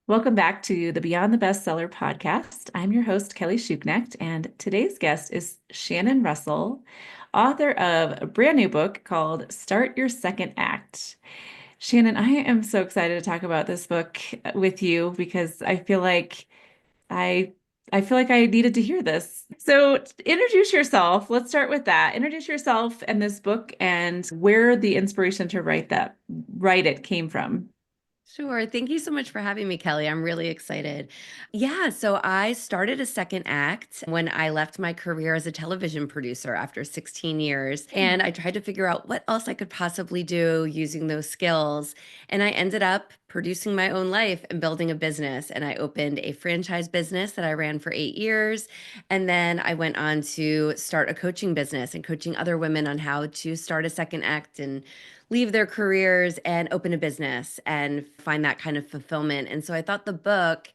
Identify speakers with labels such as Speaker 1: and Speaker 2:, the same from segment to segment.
Speaker 1: Welcome back to the Beyond the Bestseller podcast. I'm your host, Kelly Schuknecht, and today's guest is Shannon Russell, author of a brand new book called Start Your Second Act. Shannon, I am so excited to talk about this book with you because I I feel like I needed to hear this. So, introduce yourself. Let's start with that. Introduce yourself and this book and where the inspiration to write it came from.
Speaker 2: Sure. Thank you so much for having me, Kelly. I'm really excited. Yeah, so I started a second act when I left my career as a television producer after 16 years. And I tried to figure out what else I could possibly do using those skills. And I ended up producing my own life and building a business. And I opened a franchise business that I ran for 8 years. And then I went on to start a coaching business and coaching other women on how to start a second act and leave their careers and open a business and find that kind of fulfillment. And so I thought the book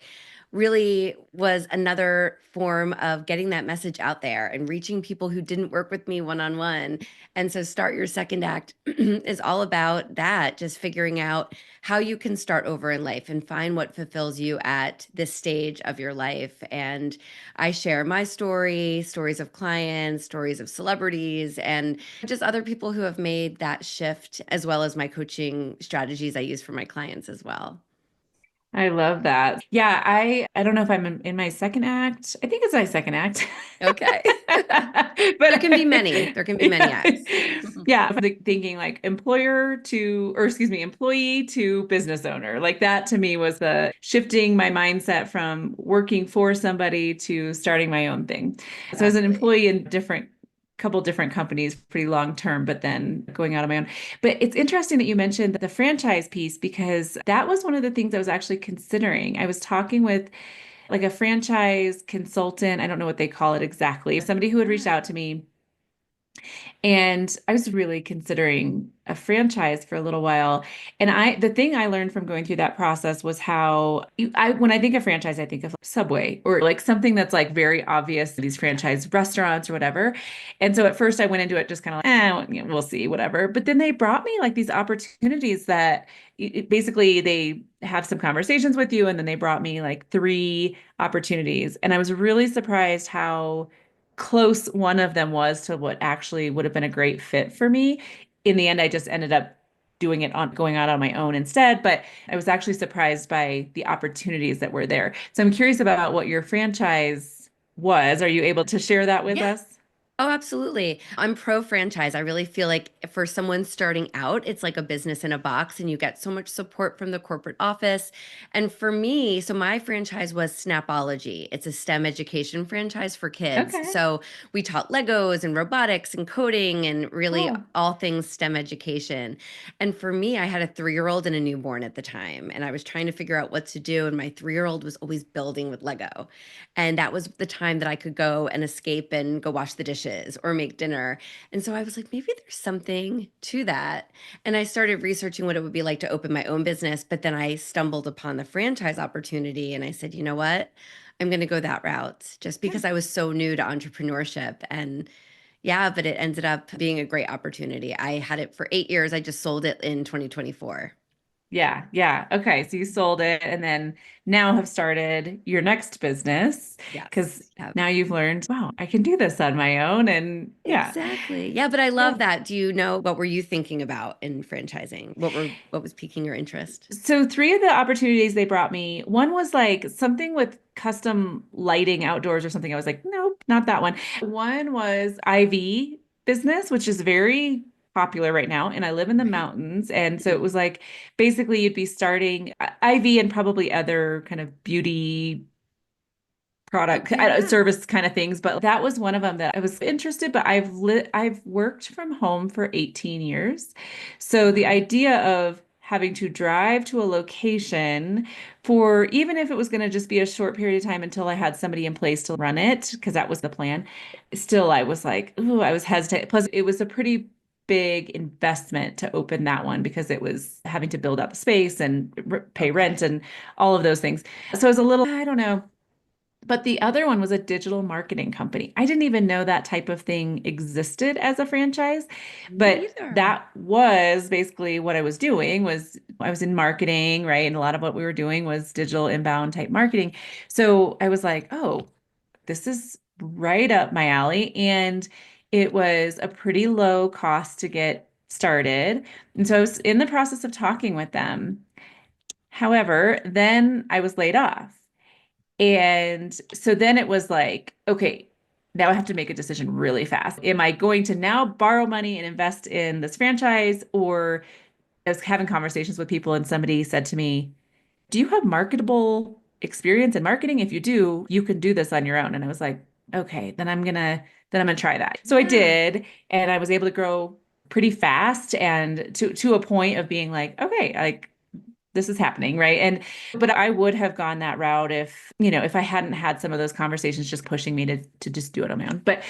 Speaker 2: really was another form of getting that message out there and reaching people who didn't work with me one on one. And so, Start Your Second Act is all about that, just figuring out how you can start over in life and find what fulfills you at this stage of your life. And I share my story, stories of clients, stories of celebrities, and just other people who have made that shift, as well as my coaching strategies I use for my clients as well.
Speaker 1: I love that. Yeah, I don't know if I'm in my second act. I think it's my second act.
Speaker 2: Okay. There
Speaker 1: But
Speaker 2: can be many. There can be many
Speaker 1: yeah.
Speaker 2: acts.
Speaker 1: Yeah, thinking like employee to business owner. Like that to me was the shifting my mindset from working for somebody to starting my own thing. So as an
Speaker 2: Exactly.
Speaker 1: employee in couple different companies pretty long term, but then going out on my own. But it's interesting that you mentioned the franchise piece because that was one of the things I was actually considering. I was talking with like a franchise consultant. I don't know what they call it exactly. Somebody who had reached
Speaker 2: Yeah.
Speaker 1: out to me and I was really considering a franchise for a little while. And the thing I learned from going through that process was when I think of franchise, I think of like Subway or like something that's like very obvious, these
Speaker 2: Yeah.
Speaker 1: franchise restaurants or whatever. And so at first I went into it just kind of like, we'll see, whatever. But then they brought me like these opportunities that basically they have some conversations with you. And then they brought me like three opportunities. And I was really surprised how close one of them was to what actually would have been a great fit for me. In the end, I just ended up going out on my own instead, but I was actually surprised by the opportunities that were there. So I'm curious about what your franchise was. Are you able to share that with
Speaker 2: Yeah.
Speaker 1: us?
Speaker 2: Oh, absolutely. I'm pro franchise. I really feel like for someone starting out, it's like a business in a box, and you get so much support from the corporate office. And for me, so my franchise was Snapology. It's a STEM education franchise for kids.
Speaker 1: Okay,
Speaker 2: So we taught Legos and robotics and coding and really
Speaker 1: cool.
Speaker 2: all things STEM education. And for me, I had a 3-year-old and a newborn at the time, and I was trying to figure out what to do. And my 3-year-old was always building with Lego. And that was the time that I could go and escape and go wash the dishes or make dinner. And so I was like, maybe there's something to that. And I started researching what it would be like to open my own business. But then I stumbled upon the franchise opportunity and I said, you know what? I'm going to go that route just because I was so new to entrepreneurship. And yeah, but it ended up being a great opportunity. I had it for 8 years. I just sold it in 2024.
Speaker 1: Yeah, yeah. Okay, so you sold it and then now have started your next business because
Speaker 2: Yes. Yeah.
Speaker 1: now you've learned, wow, I can do this on my own. And yeah.
Speaker 2: Exactly. Yeah, but I
Speaker 1: Yeah.
Speaker 2: love that. Do you know what were you thinking about in franchising? What was piquing your interest?
Speaker 1: So three of the opportunities they brought me, one was like something with custom lighting outdoors or something. I was like, nope, not that one. One was IV business, which is very popular right now. And I live in the
Speaker 2: Right.
Speaker 1: mountains. And so it was like basically you'd be starting IV and probably other kind of beauty product
Speaker 2: Okay, yeah.
Speaker 1: service kind of things, but that was one of them that I was interested. But I've worked from home for 18 years, so the
Speaker 2: Wow.
Speaker 1: idea of having to drive to a location for even if it was going to just be a short period of time until I had somebody in place to run it, because that was the plan. Still, I was like, ooh, I was hesitant. Plus, it was a pretty big investment to open that one because it was having to build out the space and pay rent
Speaker 2: Okay.
Speaker 1: and all of those things. So I was a little, I don't know. But the other one was a digital marketing company. I didn't even know that type of thing existed as a franchise,
Speaker 2: Me
Speaker 1: but
Speaker 2: either.
Speaker 1: that was basically what I was doing was I was in marketing, right? And a lot of what we were doing was digital inbound type marketing. So I was like, oh, this is right up my alley. And it was a pretty low cost to get started. And so I was in the process of talking with them. However, then I was laid off. And so then it was like, okay, now I have to make a decision really fast. Am I going to now borrow money and invest in this franchise? Or I was having conversations with people, and somebody said to me, do you have marketable experience in marketing? If you do, you can do this on your own. And I was like, okay, then I'm gonna try that. So I
Speaker 2: Yeah.
Speaker 1: did, and I was able to grow pretty fast and to a point of being like, okay, like this is happening, right? And but I would have gone that route if I hadn't had some of those conversations just pushing me to just do it on my own. But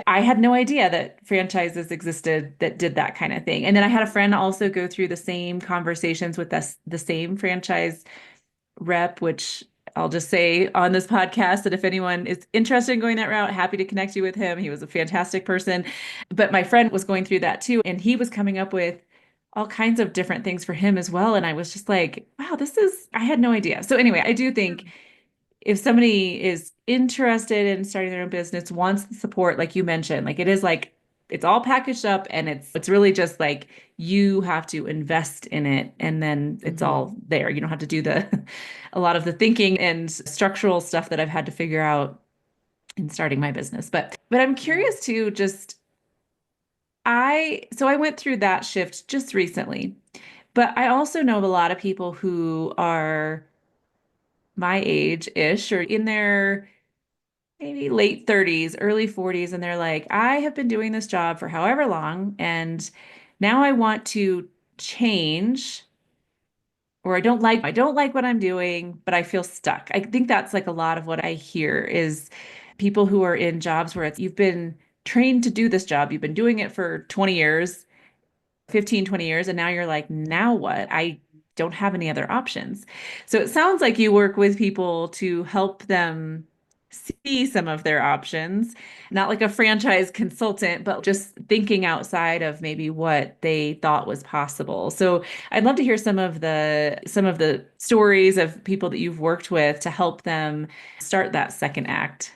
Speaker 1: I had no idea that franchises existed that did that kind of thing. And then I had a friend also go through the same conversations with us, the same franchise rep, which I'll just say on this podcast that if anyone is interested in going that route, happy to connect you with him. He was a fantastic person. But my friend was going through that too, and he was coming up with all kinds of different things for him as well. And I was just like, wow, I had no idea. So anyway, I do think if somebody is interested in starting their own business, wants the support, like you mentioned, like it is like it's all packaged up and it's really just like you have to invest in it and then it's
Speaker 2: Mhm.
Speaker 1: all there. You don't have to do the a lot of the thinking and structural stuff that I've had to figure out in starting my business. But I'm
Speaker 2: Yeah.
Speaker 1: curious to just I went through that shift just recently, but I also know of a lot of people who are my age-ish or in their maybe late 30s, early 40s, and they're like, I have been doing this job for however long, and now I want to change, or I don't like what I'm doing, but I feel stuck. I think that's like a lot of what I hear is people who are in jobs where you've been trained to do this job, you've been doing it for 20 years, 15, 20 years, and now you're like, now what? I don't have any other options. So it sounds like you work with people to help them see some of their options, not like a franchise consultant, but just thinking outside of maybe what they thought was possible. So I'd love to hear some of the stories of people that you've worked with to help them start that second act.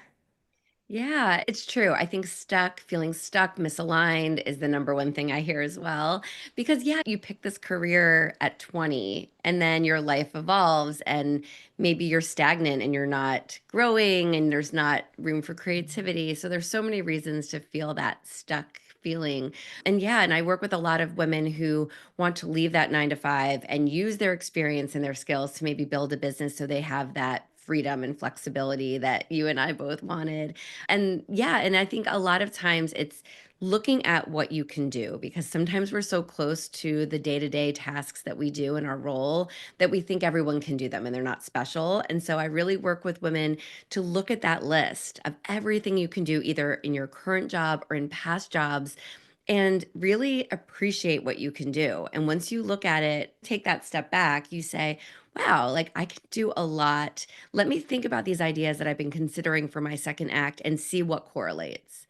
Speaker 2: Yeah, it's true. I think feeling stuck, misaligned is the number one thing I hear as well. Because, yeah, you pick this career at 20 and then your life evolves and maybe you're stagnant and you're not growing and there's not room for creativity. So there's so many reasons to feel that stuck feeling. And yeah, and I work with a lot of women who want to leave that 9 to 5 and use their experience and their skills to maybe build a business so they have that freedom and flexibility that you and I both wanted. And yeah, and I think a lot of times it's looking at what you can do because sometimes we're so close to the day-to-day tasks that we do in our role that we think everyone can do them and they're not special. And so I really work with women to look at that list of everything you can do either in your current job or in past jobs and really appreciate what you can do. And once you look at it, take that step back, you say, wow, like I can do a lot. Let me think about these ideas that I've been considering for my second act and see what correlates.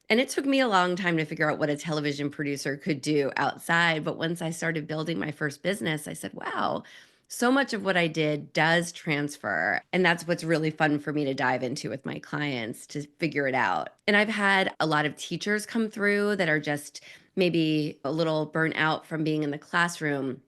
Speaker 2: And it took me a long time to figure out what a television producer could do outside. But once I started building my first business, I said, wow, so much of what I did does transfer. And that's what's really fun for me to dive into with my clients to figure it out. And I've had a lot of teachers come through that are just maybe a little burnt out from being in the classroom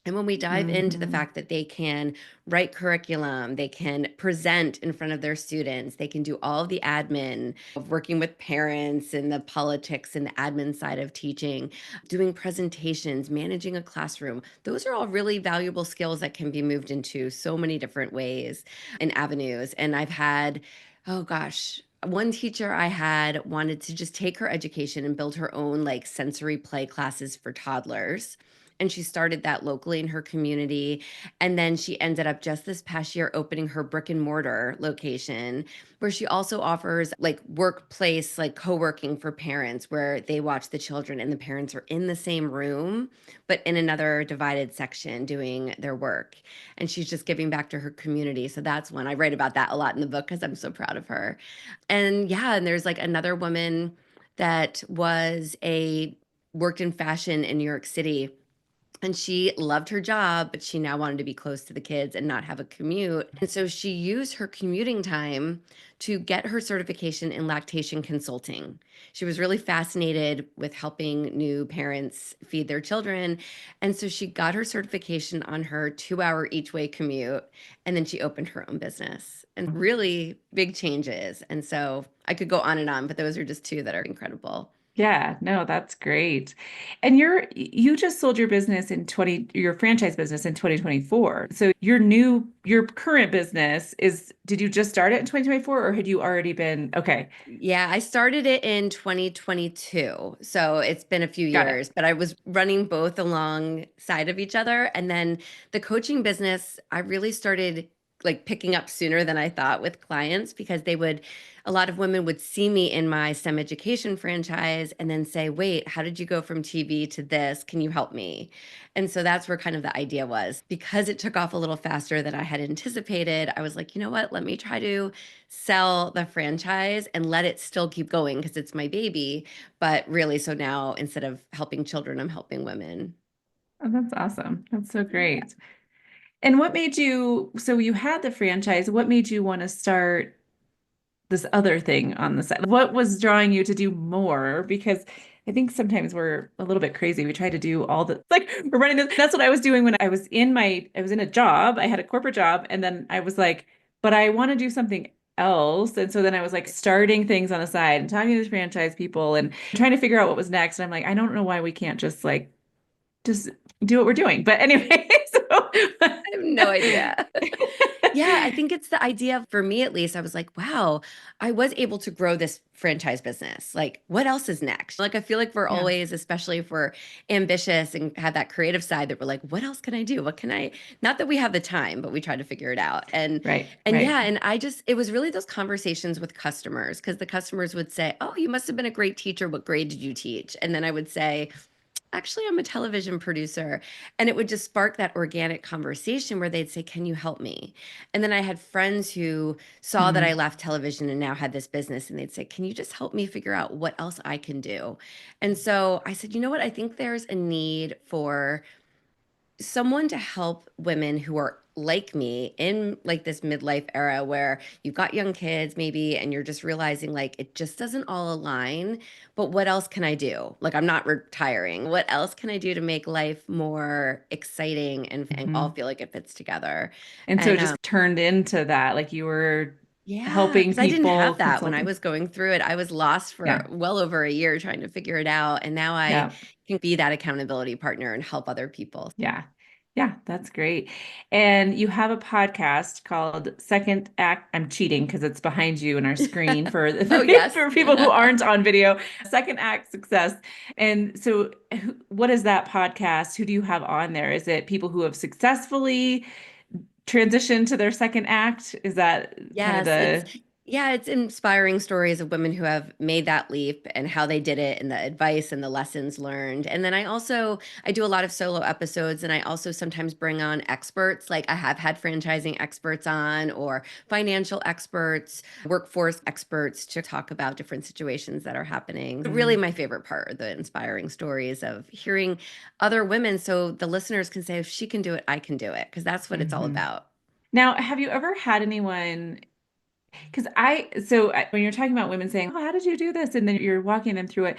Speaker 2: and when we dive into the
Speaker 1: Mhm.
Speaker 2: fact that they can write curriculum, they can present in front of their students, they can do all of the admin of working with parents and the politics and the admin side of teaching, doing presentations, managing a classroom. Those are all really valuable skills that can be moved into so many different ways and avenues. And I've had, oh gosh, one teacher I had wanted to just take her education and build her own like sensory play classes for toddlers and she started that locally in her community. And then she ended up just this past year opening her brick and mortar location where she also offers like workplace, like co working for parents where they watch the children and the parents are in the same room, but in another divided section doing their work. And she's just giving back to her community. So that's one I write about that a lot in the book because I'm so proud of her. And yeah, and there's like another woman that worked in fashion in New York City And she loved her job, but she now wanted to be close to the kids and not have a commute. And so she used her commuting time to get her certification in lactation consulting. She was really fascinated with helping new parents feed their children. And so she got her certification on her 2 hour each way commute. And then she opened her own business and really big changes. And so I could go on and on, but those are just two that are incredible.
Speaker 1: Yeah, no, that's great. And you just sold your business in 20 your franchise business in 2024. So your current business did you just start it in 2024 or had you already been okay,
Speaker 2: Yeah, I started it in 2022. So it's been a few
Speaker 1: got it.
Speaker 2: years, but I was running both alongside of each other. And then the coaching business, I really started like picking up sooner than I thought with clients because a lot of women would see me in my STEM education franchise and then say, wait, how did you go from TV to this? Can you help me? And so that's where kind of the idea was. Because it took off a little faster than I had anticipated, I was like, you know what? Let me try to sell the franchise and let it still keep going because it's my baby. But really, so now instead of helping children, I'm helping women.
Speaker 1: Oh, that's awesome. That's so
Speaker 2: Yeah.
Speaker 1: great. And what made you, so you had the franchise, what made you want to start this other thing on the side? What was drawing you to do more? Because I think sometimes we're a little bit crazy. We try to do all the like we're running this. That's what I was doing when I was in a job. I had a corporate job, and then I was like, but I want to do something else. And so then I was like starting things on the side and talking to the franchise people and trying to figure out what was next. And I'm like, I don't know why we can't just do what we're doing. But anyway, so
Speaker 2: I have no idea. Yeah, I think it's the idea for me at least. I was like, wow, I was able to grow this franchise business. Like, what else is next? Like, I feel like we're
Speaker 1: yeah,
Speaker 2: always, especially if we're ambitious and have that creative side that we're like, what else can I do? What can I, not that we have the time, but we try to figure it out.
Speaker 1: right,
Speaker 2: And
Speaker 1: right.
Speaker 2: yeah, and it was really those conversations with customers because the customers would say, oh, you must have been a great teacher. What grade did you teach? And then I would say, actually, I'm a television producer. And it would just spark that organic conversation where they'd say, can you help me? And then I had friends who saw that I
Speaker 1: Mhm.
Speaker 2: left television and now had this business, and they'd say, can you just help me figure out what else I can do? And so I said, you know what? I think there's a need for someone to help women who are like me in like this midlife era where you've got young kids maybe and you're just realizing like it just doesn't all align, but what else can I do? Like I'm not retiring. What else can I do to make life more exciting and all
Speaker 1: Mhm.
Speaker 2: feel like it fits together?
Speaker 1: And so it
Speaker 2: And
Speaker 1: just turned into that, like you were
Speaker 2: yeah,
Speaker 1: helping
Speaker 2: because I didn't
Speaker 1: people,
Speaker 2: have that when I
Speaker 1: consulting.
Speaker 2: was going through it. I was lost for
Speaker 1: Yeah,
Speaker 2: well over a year trying to figure it out, and now I
Speaker 1: yeah,
Speaker 2: can be that accountability partner and help other people.
Speaker 1: yeah, yeah, that's great. And you have a podcast called Second Act. I'm cheating because it's behind you in our screen for,
Speaker 2: Oh, yes.
Speaker 1: for people who aren't on video. Second Act Success. And so, what is that podcast? Who do you have on there? Is it people who have successfully transitioned to their second act? Is that kind of
Speaker 2: Yes,
Speaker 1: the
Speaker 2: it's inspiring stories of women who have made that leap and how they did it and the advice and the lessons learned. And then I do a lot of solo episodes and I also sometimes bring on experts. Like I have had franchising experts on or financial experts, workforce experts to talk about different situations that are happening. Really
Speaker 1: Mm,
Speaker 2: my favorite part are the inspiring stories of hearing other women so the listeners can say if she can do it, I can do it because that's what it's all
Speaker 1: mhm.
Speaker 2: about.
Speaker 1: Now, have you ever had anyone? Because when you're talking about women saying, "Oh, how did you do this?" and then you're walking them through it,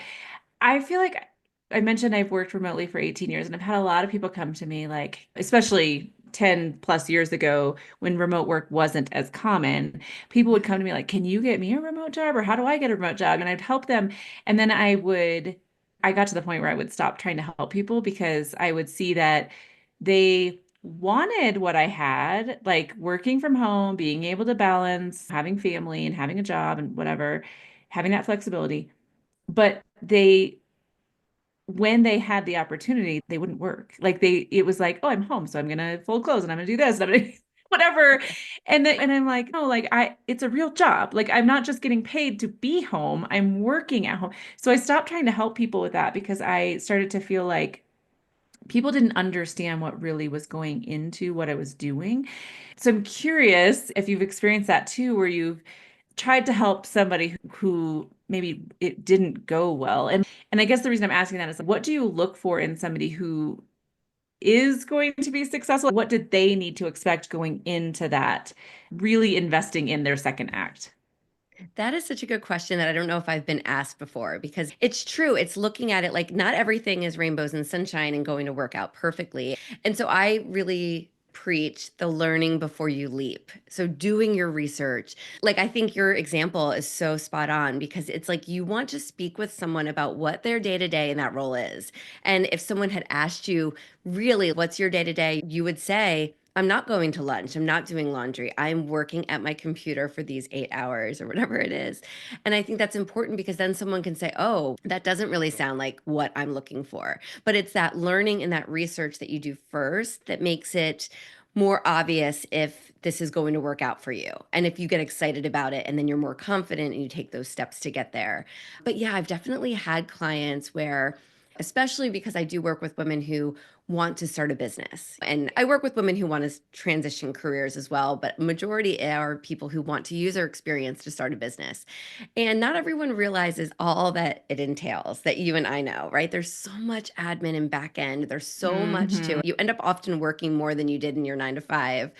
Speaker 1: I feel like I mentioned I've worked remotely for 18 years, and I've had a lot of people come to me, like, especially 10 plus years ago when remote work wasn't as common. People would come to me like, "Can you get me a remote job?" or "How do I get a remote job?" And I'd help them, and then I got to the point where I would stop trying to help people because I would see that they wanted what I had, like working from home, being able to balance having family and having a job and whatever, having that flexibility. But when they had the opportunity, they wouldn't work. It was like, oh, I'm home, so I'm gonna fold clothes and I'm gonna do this, and I'm gonna whatever. And I'm like, no, like it's a real job. Like I'm not just getting paid to be home, I'm working at home. So I stopped trying to help people with that because I started to feel like people didn't understand what really was going into what I was doing. So I'm curious if you've experienced that too, where you've tried to help somebody who maybe it didn't go well. And I guess the reason I'm asking that is what do you look for in somebody who is going to be successful? What did they need to expect going into that, really investing in their second act?
Speaker 2: That is such a good question that I don't know if I've been asked before because it's true. It's looking at it like not everything is rainbows and sunshine and going to work out perfectly. And so I really preach the learning before you leap. So doing your research. Like I think your example is so spot on because it's like you want to speak with someone about what their day-to-day in that role is. And if someone had asked you, really, what's your day-to-day, you would say, I'm not going to lunch. I'm not doing laundry. I'm working at my computer for these 8 hours or whatever it is. And I think that's important because then someone can say, oh, that doesn't really sound like what I'm looking for. But it's that learning and that research that you do first that makes it more obvious if this is going to work out for you. And if you get excited about it and then you're more confident and you take those steps to get there. But yeah, I've definitely had clients where, especially because I do work with women who want to start a business. And I work with women who want to transition careers as well, but majority are people who want to use their experience to start a business. And not everyone realizes all that it entails that you and I know, right? There's so much admin and back end. There's so much to
Speaker 1: Hmm.
Speaker 2: it. You end up often working more than you did in your 9 to 5.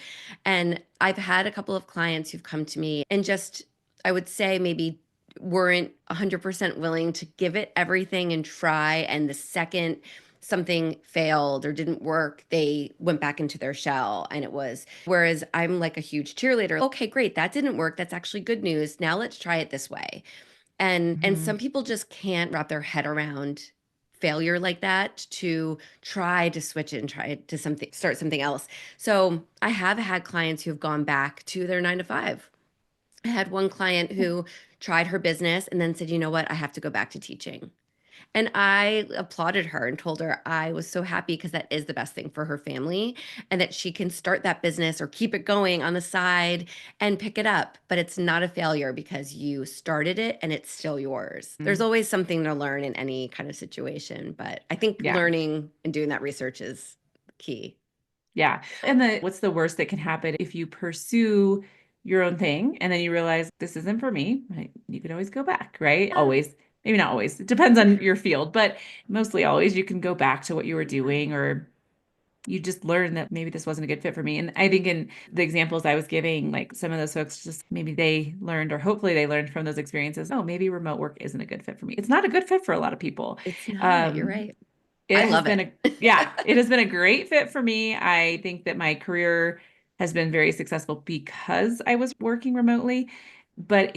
Speaker 2: And I've had a couple of clients who've come to me and just, I would say maybe weren't 100% willing to give it everything and try. And the second something failed or didn't work, they went back into their shell. And it was, whereas I'm like a huge cheerleader. Okay, great. That didn't work. That's actually good news. Now let's try it this way. And
Speaker 1: Hmm.
Speaker 2: some people just can't wrap their head around failure like that to try to switch it and try to something, start something else. So I have had clients who have gone back to their 9 to 5. I had one client who tried her business and then said, you know what, I have to go back to teaching. And I applauded her and told her I was so happy because that is the best thing for her family and that she can start that business or keep it going on the side and pick it up. But it's not a failure because you started it and it's still yours. There's always something to learn in any kind of situation. But I think
Speaker 1: Yeah.
Speaker 2: learning and doing that research is key.
Speaker 1: Yeah. And what's the worst that can happen if you pursue your own thing and then you realize this isn't for me, right? You can always go back, right? Always. Maybe not always. It depends on your field, but mostly always you can go back to what you were doing, or you just learn that maybe this wasn't a good fit for me. And I think in the examples I was giving, like some of those folks just maybe they learned, or hopefully they learned from those experiences, oh, maybe remote work isn't a good fit for me. It's not a good fit for a lot of people.
Speaker 2: It's not, you're
Speaker 1: Um,
Speaker 2: right. I
Speaker 1: it has
Speaker 2: love
Speaker 1: been
Speaker 2: it.
Speaker 1: yeah, it has been a great fit for me. I think that my career has been very successful because I was working remotely, but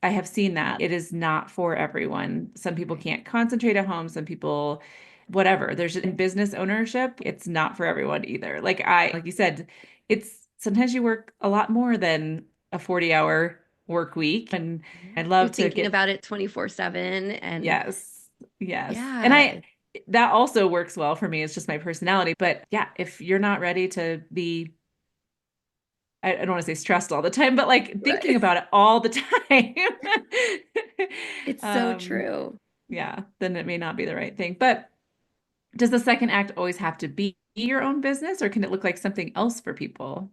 Speaker 1: I have seen that it is not for everyone. Some people
Speaker 2: Right.
Speaker 1: can't concentrate at home, some people, whatever. There's in business ownership, it's not for everyone either. Like you said, it's sometimes you work a lot more than a 40-hour work week. And
Speaker 2: Yeah.
Speaker 1: I'd
Speaker 2: You're
Speaker 1: love to
Speaker 2: thinking
Speaker 1: get,
Speaker 2: about it 24/7 and
Speaker 1: yes, yes. And
Speaker 2: yeah.
Speaker 1: that also works well for me. It's just my personality. But yeah, if you're not ready to be, I don't want to say stressed all the time, but like thinking
Speaker 2: Right.
Speaker 1: about it all the time,
Speaker 2: It's so
Speaker 1: um,
Speaker 2: true.
Speaker 1: yeah, then it may not be the right thing. But does the second act always have to be your own business, or can it look like something else for people?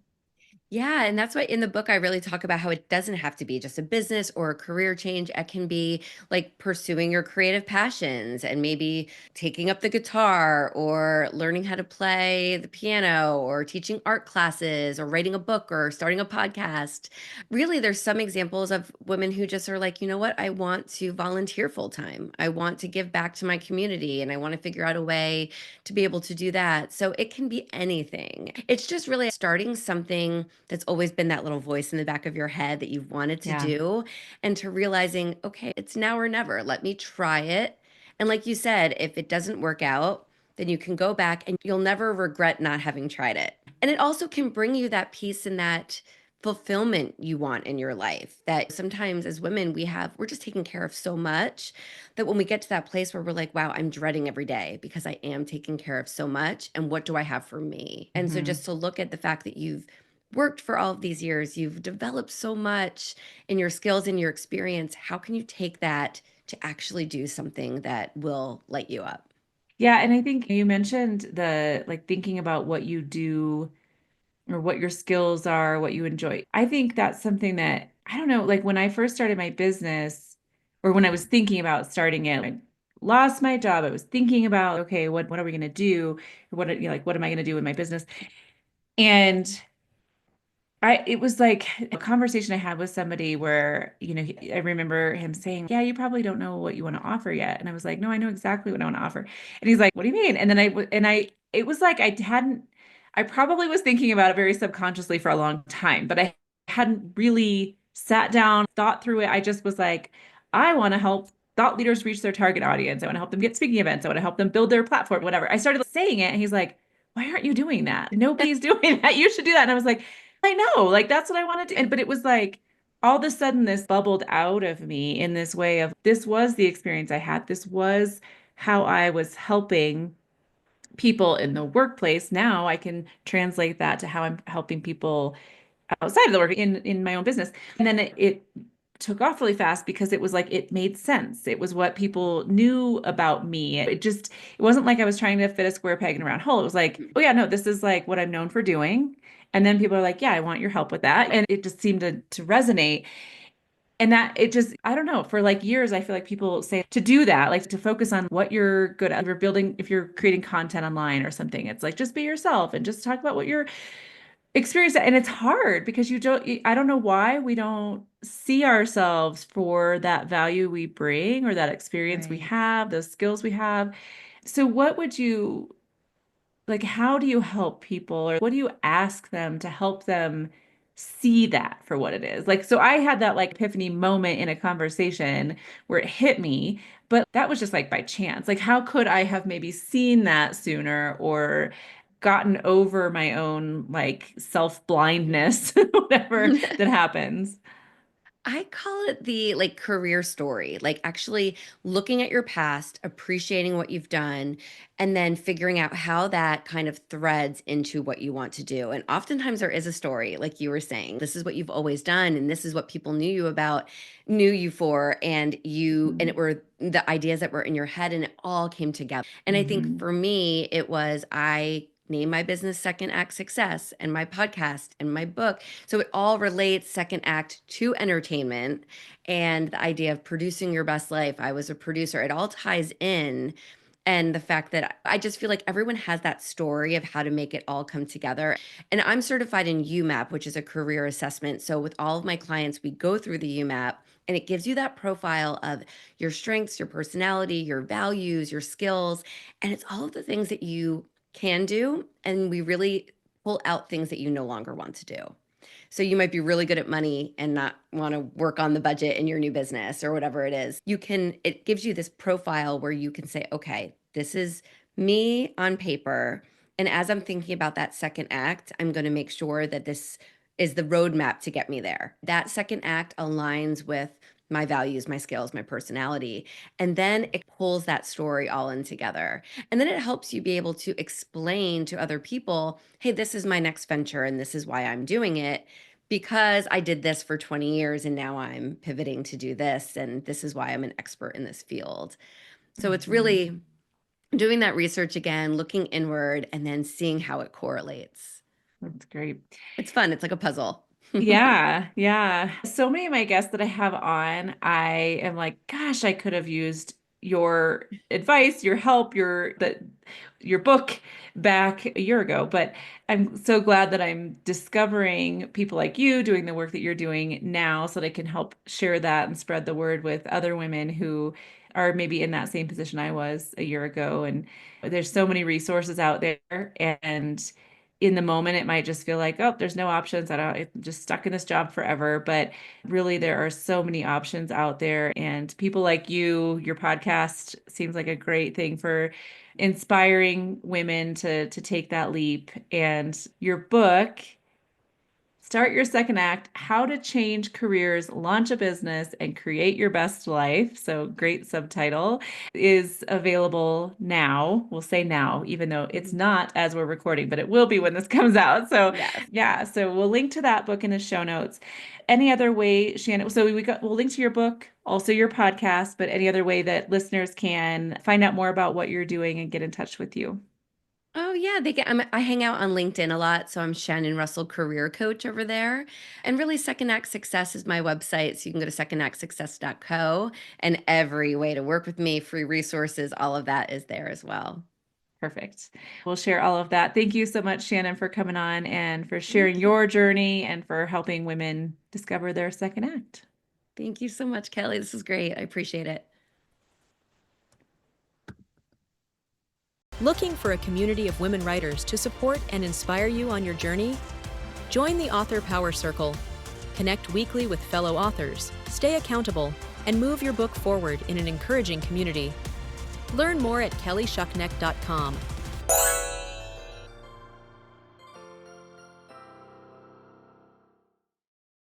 Speaker 2: Yeah, and that's why in the book I really talk about how it doesn't have to be just a business or a career change. It can be like pursuing your creative passions and maybe taking up the guitar or learning how to play the piano or teaching art classes or writing a book or starting a podcast. Really, there's some examples of women who just are like, you know what? I want to volunteer full time. I want to give back to my community and I want to figure out a way to be able to do that. So it can be anything. It's just really starting something that's always been that little voice in the back of your head that you've wanted to
Speaker 1: Yeah.
Speaker 2: do and to realizing, okay, it's now or never. Let me try it. And like you said, if it doesn't work out, then you can go back and you'll never regret not having tried it. And it also can bring you that peace and that fulfillment you want in your life that sometimes as women we're just taking care of so much that when we get to that place where we're like, wow, I'm dreading every day because I am taking care of so much. And what do I have for me? And so
Speaker 1: Hmm.
Speaker 2: just to look at the fact that you've worked for all of these years, you've developed so much in your skills and your experience. How can you take that to actually do something that will light you up?
Speaker 1: Yeah, and I think you mentioned the like thinking about what you do or what your skills are, what you enjoy. I think that's something that I don't know, like when I first started my business or when I was thinking about starting it, I lost my job. I was thinking about, okay, what are we going to do? What am I going to do with my business? And it was like a conversation I had with somebody where, I remember him saying, yeah, you probably don't know what you want to offer yet. And I was like, no, I know exactly what I want to offer. And he's like, what do you mean? And then it was like I probably was thinking about it very subconsciously for a long time, but I hadn't really sat down, thought through it. I just was like, I want to help thought leaders reach their target audience. I want to help them get speaking events. I want to help them build their platform, whatever. I started saying it, and he's like, why aren't you doing that? Nobody's doing that. You should do that. And I was like, I know, like that's what I wanted to. And but it was like all of a sudden this bubbled out of me in this way of this was the experience I had. This was how I was helping people in the workplace. Now I can translate that to how I'm helping people outside of the work in my own business. And then it took off really fast because it was like it made sense. It was what people knew about me. It wasn't like I was trying to fit a square peg in a round hole. It was like, oh yeah, no, this is like what I'm known for doing. And then people are like, yeah, I want your help with that. And it just seemed to resonate. And that it just, I don't know, for like years, I feel like people say to do that, like to focus on what you're good at. If you're building, if you're creating content online or something, it's like just be yourself and just talk about what you're experience that. And it's hard because I don't know why we don't see ourselves for that value we bring or that experience we
Speaker 2: Right.
Speaker 1: have, those skills we have. So what would you like, how do you help people or what do you ask them to help them see that for what it is? Like, so I had that like epiphany moment in a conversation where it hit me, but that was just like by chance. Like, how could I have maybe seen that sooner or gotten over my own like self-blindness, whatever that happens?
Speaker 2: I call it the like career story, like actually looking at your past, appreciating what you've done, and then figuring out how that kind of threads into what you want to do. And oftentimes there is a story, like you were saying, this is what you've always done, and this is what people knew you about, knew you for, and it were the ideas that were in your head, and it all came together. And I think
Speaker 1: Mm-hmm.
Speaker 2: for me, it was I named my business Second Act Success and my podcast and my book, so it all relates second act to entertainment and the idea of producing your best life. I was a producer. It all ties in. And the fact that I just feel like everyone has that story of how to make it all come together. And I'm certified in UMAP, which is a career assessment. So with all of my clients, we go through the UMAP and it gives you that profile of your strengths, your personality, your values, your skills. And it's all of the things that you can do. And we really pull out things that you no longer want to do. So you might be really good at money and not want to work on the budget in your new business or whatever it is. It gives you this profile where you can say, okay, this is me on paper. And as I'm thinking about that second act, I'm going to make sure that this is the roadmap to get me there. That second act aligns with my values, my skills, my personality. And then it pulls that story all in together. And then it helps you be able to explain to other people, hey, this is my next venture and this is why I'm doing it because I did this for 20 years and now I'm pivoting to do this. And this is why I'm an expert in this field. So it's
Speaker 1: Mm-hmm.
Speaker 2: really doing that research again, looking inward, and then seeing how it correlates.
Speaker 1: That's great.
Speaker 2: It's fun. It's like a puzzle.
Speaker 1: Yeah, yeah. So many of my guests that I have on, I am like, gosh, I could have used your advice, your help, your book back a year ago. But I'm so glad that I'm discovering people like you doing the work that you're doing now so that I can help share that and spread the word with other women who are maybe in that same position I was a year ago. And there's so many resources out there and in the moment, it might just feel like, oh, there's no options. I'm just stuck in this job forever. But really, there are so many options out there. And people like you, your podcast seems like a great thing for inspiring women to take that leap. And your book, Start Your Second Act, How to Change Careers, Launch a Business, and Create Your Best Life. So, great subtitle is available now. We'll say now, even though it's not as we're recording, but it will be when this comes out. So,
Speaker 2: Yes.
Speaker 1: yeah, so we'll link to that book in the show notes. Any other way, Shannon? So, we'll link to your book, also your podcast, but any other way that listeners can find out more about what you're doing and get in touch with you?
Speaker 2: Oh yeah, I hang out on LinkedIn a lot, so I'm Shannon Russell career coach over there. And really Second Act Success is my website, so you can go to secondactsuccess.co and every way to work with me, free resources, all of that is there as well.
Speaker 1: Perfect. We'll share all of that. Thank you so much, Shannon, for coming on and for sharing
Speaker 2: Thank you.
Speaker 1: your journey and for helping women discover their second act.
Speaker 2: Thank you so much, Kelly. This is great. I appreciate it.
Speaker 3: Looking for a community of women writers to support and inspire you on your journey? Join the Author Power Circle. Connect weekly with fellow authors, stay accountable, and move your book forward in an encouraging community. Learn more at kellyschuknecht.com